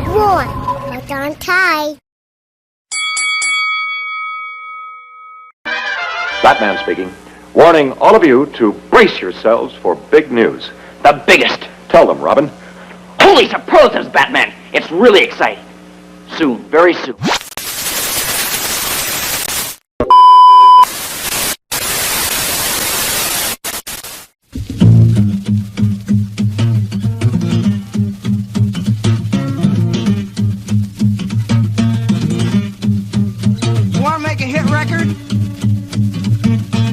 Roar. Hold on tight. Batman speaking. Warning all of you to brace yourselves for big news. The biggest. Tell them, Robin. Holy superlatives, Batman. It's really exciting. Soon, very soon. You want to make a hit record?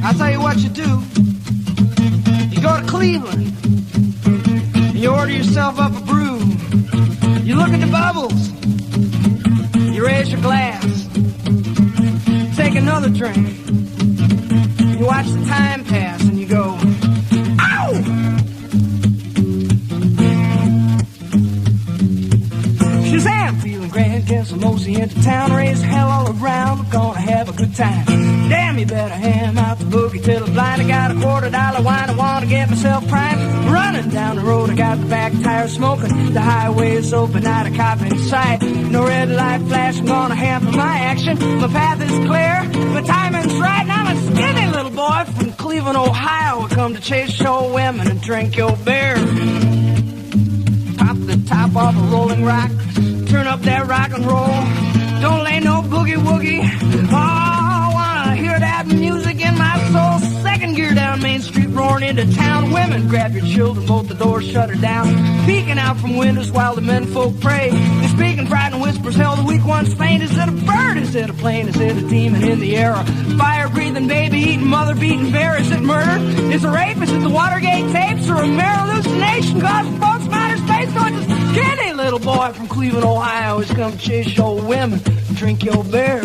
I'll tell you what you do. You go to Cleveland. You order yourself up a brew. You look at the bubbles. You raise your glass. Take another drink. You watch the time pass and you go, ow! Shazam! Feeling grand, get some mosey into town. Raise hell all around, we're gonna have a good time. Damn, you better ham out the boogie till I'm blind. I got a $quarter wine, I wanna get myself primed. Running down the road, I got the back tire smoking. The highway is open, not a cop in sight. No red light flash, I'm gonna hamper my action. My path is clear, my timing's right. And I'm a skinny little boy from Cleveland, Ohio. I come to chase show women and drink your beer. Pop the top off a rolling rock, turn up that rock and roll. Don't lay no boogie woogie. Oh, I wanna hear that music in my soul. Second gear down Main Street, roaring into town. Women, grab your children, both the doors shut her down. Peeking out from windows while the men folk pray. They're speaking frightened whispers, hell, the weak ones faint. Is it a bird? Is it a plane? Is it a demon in the air? A fire-breathing, baby-eating, mother-beating bear? Is it murder? Is it rape? Is it the Watergate tapes? Or a mere hallucination? Cause folks matter space, so it's a skinny little boy from Cleveland, Ohio. Who's come chase your women, drink your beer.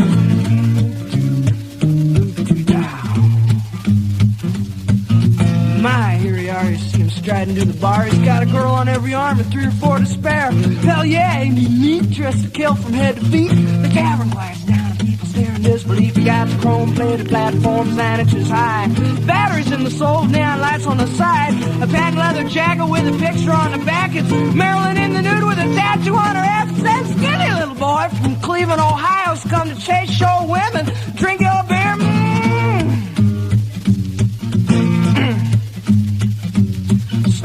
My, here you are, you see him striding to the bar. He's got a girl on every arm and 3 or 4 to spare. Hell yeah, ain't he neat, dressed to kill from head to feet. The tavern quiets down and people stare in disbelief. He got the chrome-plated platforms 9 inches high. Batteries in the soles, neon lights on the side. A patent leather jacket with a picture on the back. It's Marilyn in the nude with a tattoo on her ass. That skinny little boy from Cleveland, Ohio's come to chase show women, drink your beer.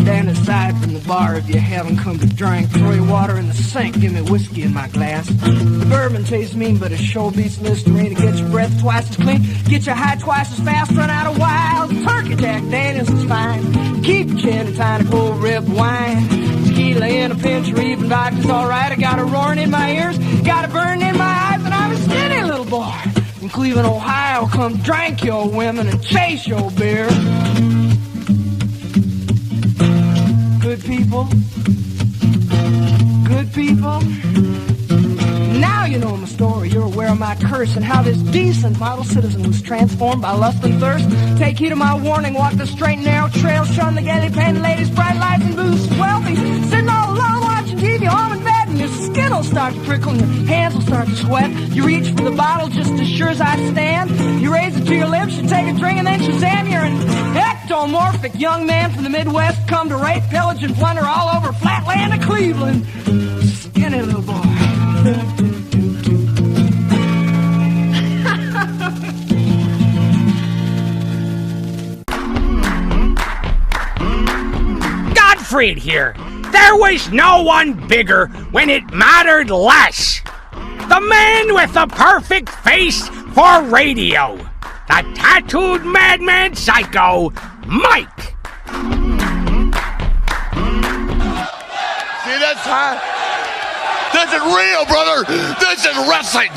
Stand aside from the bar if you haven't come to drink. Throw your water in the sink, give me whiskey in my glass. The bourbon tastes mean, but it sure beats Listerine. To get your breath twice as clean, get your high twice as fast, run out of wild. Turkey Jack Daniels is fine. Keep your chin and tiny cold rib wine. Tequila in a pinch or even vodka's alright. I got a roaring in my ears, got a burning in my eyes, and I'm a skinny little boy from Cleveland, Ohio. Come drink your women and chase your beer. Good people, good people. Now you know my story, you're aware of my curse and how this decent model citizen was transformed by lust and thirst. Take heed of my warning, walk the straight and narrow trail, shun the gaily painted ladies, bright lights and booze. Wealthy, sitting all alone watching TV, home in bed, and your skin will start to prickle and your hands will start to sweat. You reach for the bottle just as sure as I stand. You raise it to your lips, you take a drink, and then Shazam, you're an ectomorphic young man from the Midwest, come to rape, pillage, and plunder all over flatland of Cleveland. Skinny little boy. Godfried here. There was no one bigger when it mattered less. The man with the perfect face for radio. The tattooed madman psycho, Mike. See, that's high. This is real, brother. This is wrestling.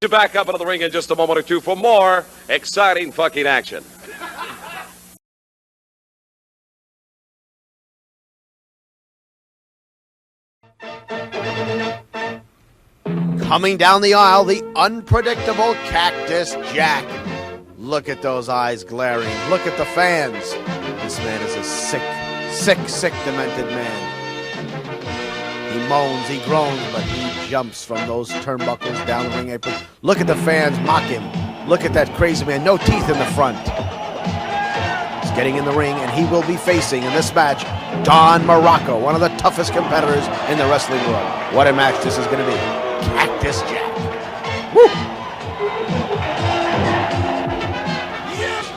To back up into the ring in just a moment or two for more exciting fucking action. Coming down the aisle, the unpredictable Cactus Jack. Look at those eyes glaring. Look at the fans. This man is a sick, demented man. He moans, he groans, but he jumps from those turnbuckles down the ring apron. Look at the fans mock him. Look at that crazy man. No teeth in the front. He's getting in the ring, and he will be facing in this match Don Muraco, one of the toughest competitors in the wrestling world. What a match this is going to be. Cactus Jack. Woo!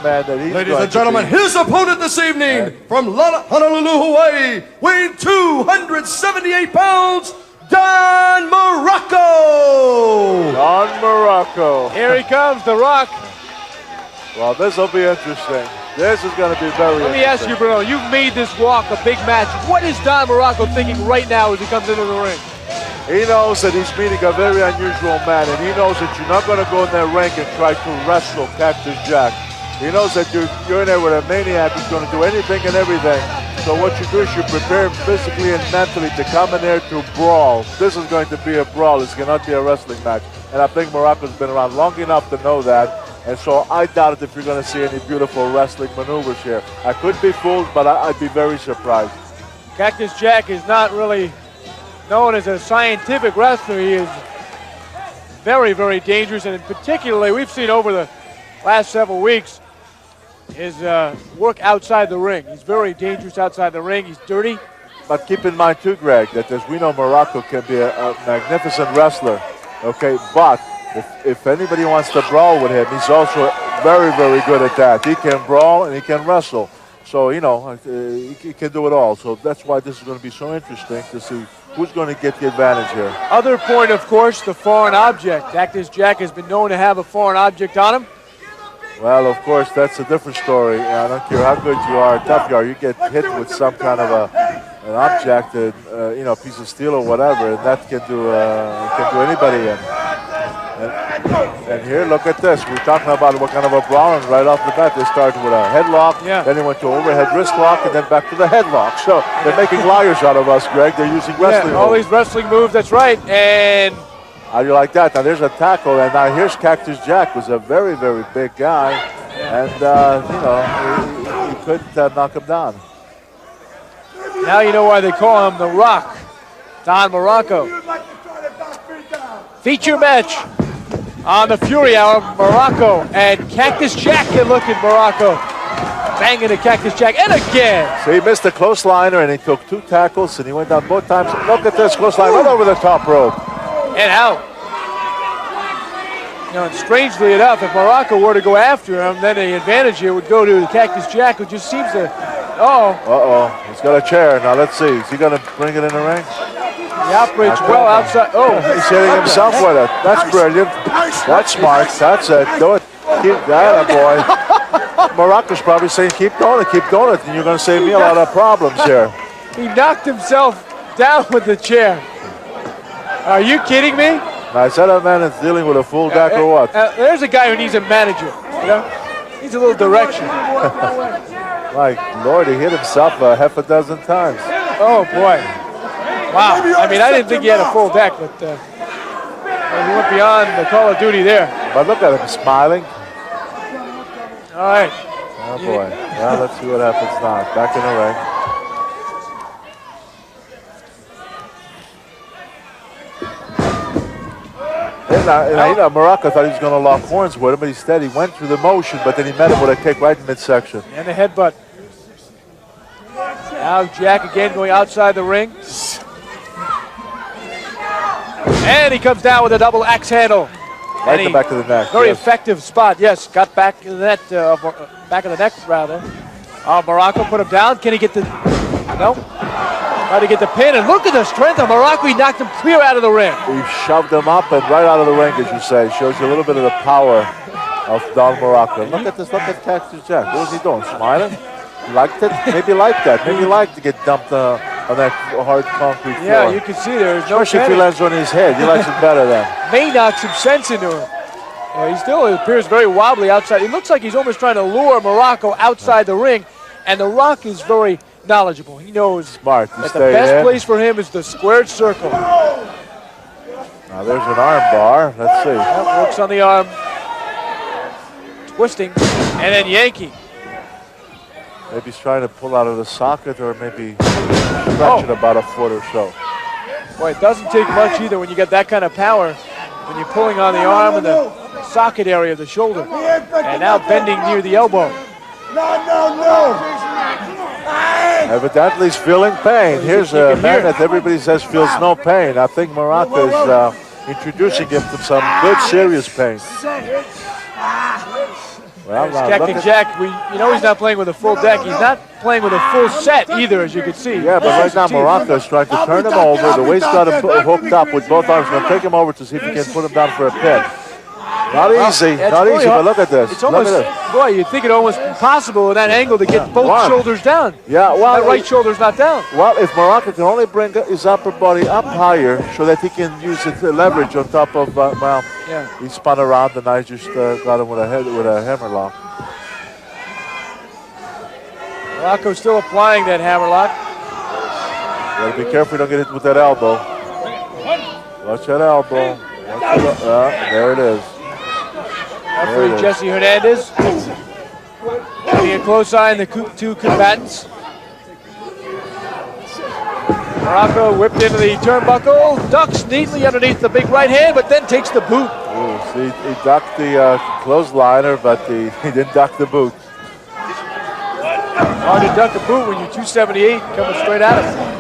Ladies and gentlemen, his opponent this evening from Honolulu, Hawaii, weighing 278 pounds, Don Muraco! Don Muraco. Here he comes, The Rock. Well, this will be interesting. This is going to be very Let me ask you, Bruno, you've made this walk a big match. What is Don Muraco thinking right now as he comes into the ring? He knows that he's meeting a very unusual man, and he knows that you're not going to go in that ring and try to wrestle Cactus Jack. He knows that you're in there with a maniac who's going to do anything and everything. So what you do is you prepare him physically and mentally to come in there to brawl. This is going to be a brawl. It's going to be a wrestling match. And I think Muraco's been around long enough to know that. And so I doubt it if you're going to see any beautiful wrestling maneuvers here. I could be fooled, but I'd be very surprised. Cactus Jack is not really known as a scientific wrestler. He is very, very dangerous. And particularly, we've seen over the last several weeks, his work outside the ring. He's very dangerous outside the ring. He's dirty. But keep in mind too, Greg, that as we know, Muraco can be a magnificent wrestler. Okay, but if anybody wants to brawl with him, he's also very, very good at that. He can brawl and he can wrestle. So, you know, he can do it all. So that's why this is going to be so interesting to see who's going to get the advantage here. Other point, of course, the foreign object. Cactus Jack has been known to have a foreign object on him. Well, of course, that's a different story. I don't care how good you are, tough you are, you get hit with some kind of an object, you know, a piece of steel or whatever, and that can do anybody in. And here, look at this. We're talking about what kind of a brawl, and right off the bat, they started with a headlock, then they went to overhead wrist lock, and then back to the headlock. So they're making liars out of us, Greg. They're using wrestling all these wrestling moves, that's right. And how do you like that? Now there's a tackle, and now here's Cactus Jack, who's a very, very big guy, and you know, he couldn't knock him down. Now you know why they call him The Rock, Don Muraco. Feature match on the Fury Hour, Muraco and Cactus Jack. Good looking Muraco, banging at Cactus Jack, and again. So he missed a clothesliner, and he took 2 tackles, and he went down both times. Look at this clothesline right over the top rope. And out. You know, and strangely enough, if Muraco were to go after him, then the advantage here would go to Cactus Jack, who just seems to. He's got a chair. Now let's see. Is he going to bring it in the ring? He operates well outside. He's hitting himself with it. That's brilliant. That's smart. That's it. Do it. Keep that, boy. Muraco's probably saying, keep doing it, and you're going to save me a lot of problems here. He knocked himself down with the chair. Are you kidding me? Now, is that a man that's dealing with a full deck or what? There's a guy who needs a manager. You know, needs a little direction. My Lord, he hit himself a half a dozen times. Oh boy! Wow. I mean, I didn't think he had a full deck, but he went beyond the Call of Duty there. But look at him smiling. All right. Oh boy. Well, let's see what happens now. Back in the ring. Muraco thought he was going to lock horns with him, but instead he went through the motion, but then he met him with a kick right in midsection. And a headbutt. Now Jack again going outside the ring. And he comes down with a double axe handle. Right in the back of the neck. Very effective spot, yes. Got back of the net, back of the neck rather. Muraco put him down. Can he get the? No. Try to get the pin, and look at the strength of Muraco. He knocked him clear out of the ring. He shoved him up and right out of the ring, as you say. Shows you a little bit of the power of Don Muraco. Look at this. Look at Cactus Jack. What is he doing? Smiling? He liked it? Maybe liked that. Maybe liked to get dumped on that hard concrete floor. Yeah, you can see there's no especially if he lands on his head. He likes it better then. May knock some sense into him. He still appears very wobbly outside. It looks like he's almost trying to lure Muraco outside the ring, and The Rock is very knowledgeable. He knows smart. That the best place for him is the squared circle. Now there's an arm bar. Let's see. That works on the arm. Twisting, and then yanking. Maybe he's trying to pull out of the socket, or maybe stretch it about a foot or so. Boy, it doesn't take much either when you get that kind of power. When you're pulling on the arm and the socket area of the shoulder. And now bending near the elbow. No. Evidently he's feeling pain. Here's a man that everybody says feels no pain. I think Muraco is introducing him to some good, serious pain. Well, Cactus Jack, you know he's not playing with a full deck. He's not playing with a full set either, as you can see. Yeah, but right now Muraco is trying to turn him over. The way he's got him hooked up with both arms. Going to take him over to see if he can put him down for a pin. Not easy, but look at this. It's almost, boy, you'd think it almost impossible in that angle to get both shoulders down. Yeah, well, that right shoulder's not down. Well, if Muraco can only bring his upper body up higher so that he can use it to leverage on top of, he spun around and I just got him with a hammerlock. Muraco's still applying that hammerlock. You gotta be careful you don't get hit with that elbow. Watch that elbow. There it is. Referee Jesse Hernandez getting a close eye on the two combatants. Muraco whipped into the turnbuckle, ducks neatly underneath the big right hand, but then takes the boot. Ooh, see, he ducked the clothesliner, but he didn't duck the boot. Hard to duck a boot when you're 278 coming straight at him.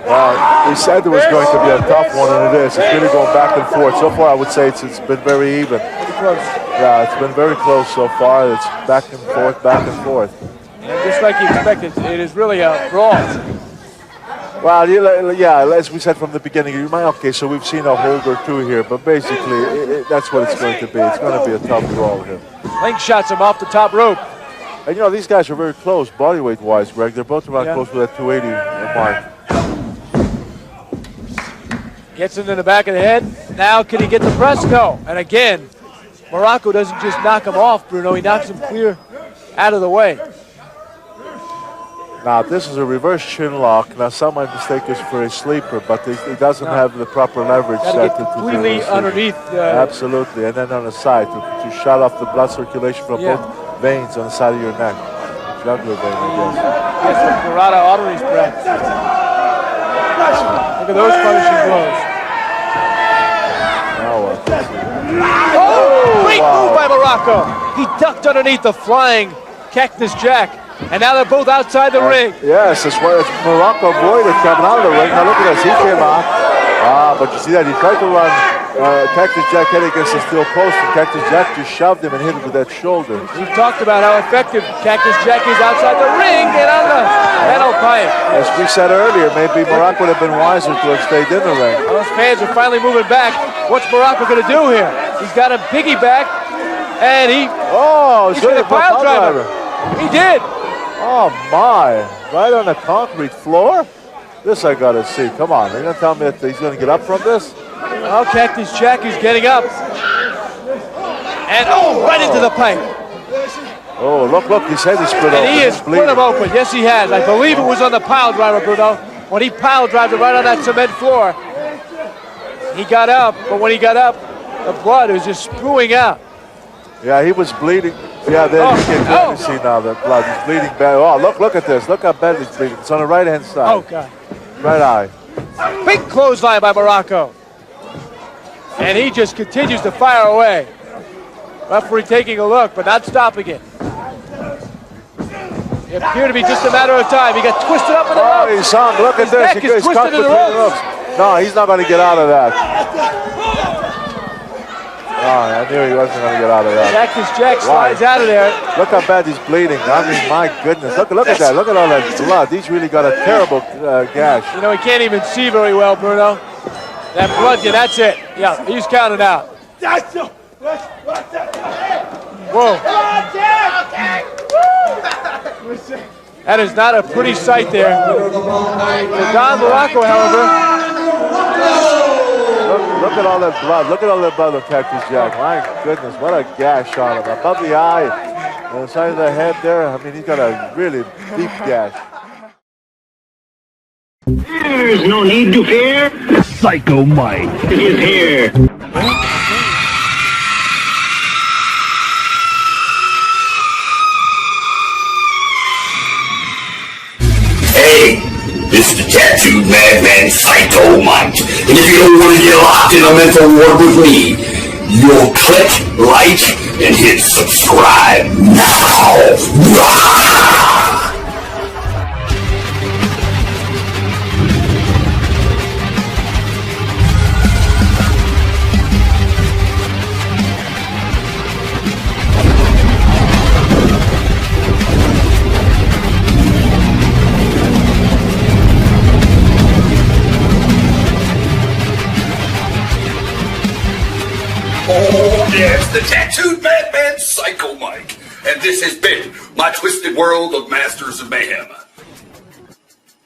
Well, we said it was going to be a tough one, and it is. It's really going back and forth. So far, I would say it's been very even. Pretty close. Yeah, it's been very close so far. It's back and forth, back and forth. And just like you expected, it is really a brawl. Well, yeah, as we said from the beginning, okay, so we've seen a hold or two here, but basically, that's what it's going to be. It's going to be a tough brawl here. Link shots him off the top rope. And you know, these guys are very close, body weight-wise, Greg. They're both around close to that 280 mark. Gets him in the back of the head. Now, can he get the press? No. And again, Muraco doesn't just knock him off, Bruno. He knocks him clear out of the way. Now, this is a reverse chin lock. Now, some might mistake this for a sleeper, but he doesn't have the proper leverage set to completely underneath. Absolutely. And then on the side to shut off the blood circulation from both veins on the side of your neck. Jugular vein, I guess. Gets the carotid arteries pressed. Look at those punishing blows. Great move by Muraco. He ducked underneath the flying Cactus Jack. And now they're both outside the ring. Yes, that's why it's Muraco avoided coming out of the ring. Now look at this, he came out. But you see that, he tried to run Cactus Jack head against the steel post, and Cactus Jack just shoved him and hit him with that shoulder. We've talked about how effective Cactus Jack is outside the ring and on the metal pipe. As we said earlier, maybe Muraco would have been wiser to have stayed in the ring. Those fans are finally moving back. What's Muraco going to do here? He's got a piggyback, and he's going to pile driver. He did. Oh my, right on the concrete floor? This I gotta see, come on, you're gonna tell me that he's gonna get up from this? Well, Cactus Jack is getting up. And right into the pipe. Oh, look, his head is split open. And he has split him open, yes he has. I believe it was on the pile driver, Bruno. When he pile drived it right on that cement floor. He got up, but when he got up, the blood was just spewing out. Yeah, he was bleeding. Yeah, there you can see now the blood. He's bleeding bad. Oh, look at this. Look how bad he's bleeding. It's on the right-hand side. Oh, God. Right eye. Big clothesline by Muraco. And he just continues to fire away. Referee taking a look, but not stopping it. It appeared to be just a matter of time. He got twisted up in the ropes. He's hung. Look at this. He's twisted in the ropes. No, he's not going to get out of that. Oh, I knew he wasn't going to get out of that. Cactus Jack slides out of there. Look how bad he's bleeding. I mean, my goodness. Look at that. Look at all that blood. He's really got a terrible gash. You know, he can't even see very well, Bruno. That blood, that's it. Yeah, he's counted out. Whoa. That is not a pretty sight there. For Don Muraco, however. Look at all that blood. Look at all that blood on Cactus Jack. My goodness, what a gash on him. Above the eye, on the side of the head there. I mean, he's got a really deep gash. There's no need to fear. Psycho Mike is here. Hey, this is the tattooed madman Psycho Mike. And if you don't want to get locked in a mental ward with me, you'll click like and hit subscribe now. the tattooed madman Psycho Mike, and this has been my twisted world of Masters of Mayhem.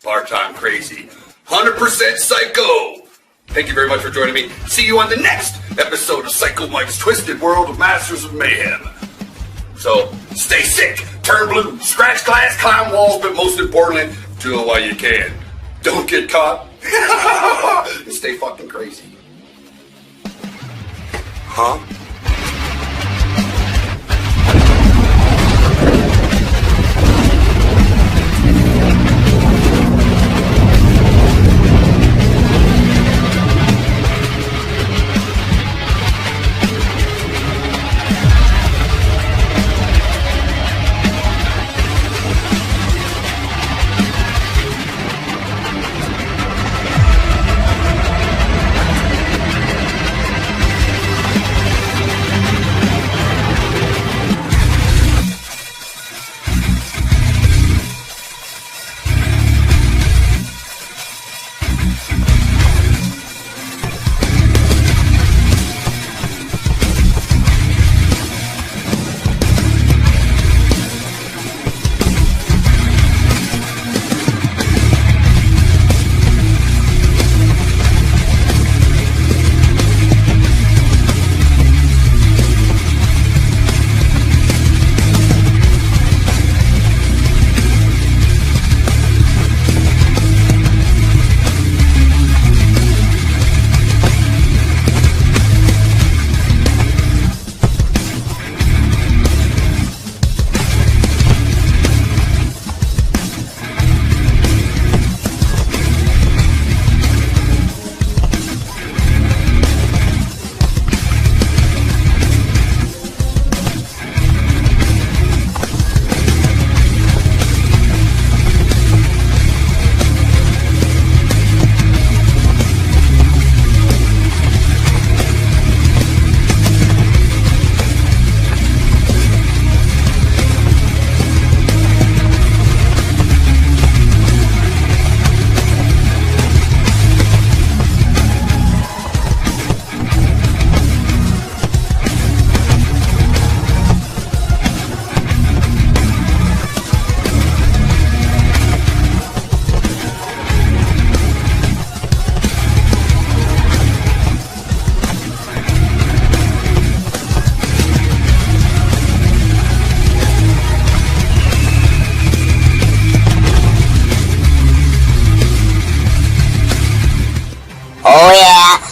Part-time crazy, 100% psycho. Thank you very much for joining me. See you on the next episode of Psycho Mike's Twisted World of Masters of Mayhem. So, stay sick, turn blue, scratch glass, climb walls, but most importantly, do it while you can. Don't get caught. And stay fucking crazy. Huh?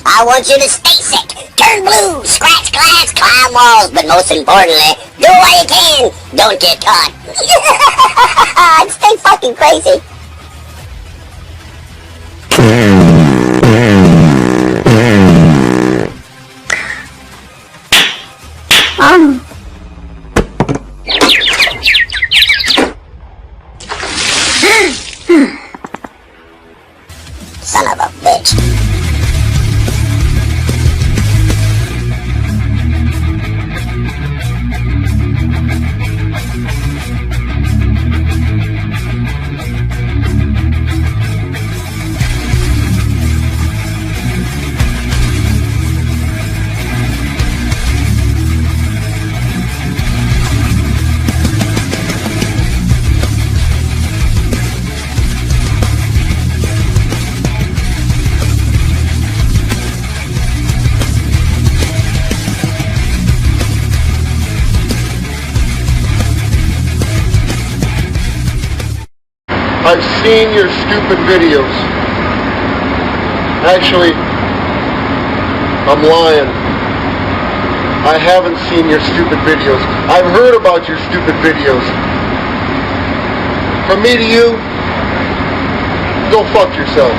I want you to stay sick, turn blue, scratch glass, climb walls, but most importantly, do what you can, don't get caught. And stay fucking crazy. Son of a bitch. I've seen your stupid videos. Actually, I'm lying. I haven't seen your stupid videos. I've heard about your stupid videos. From me to you, go fuck yourself.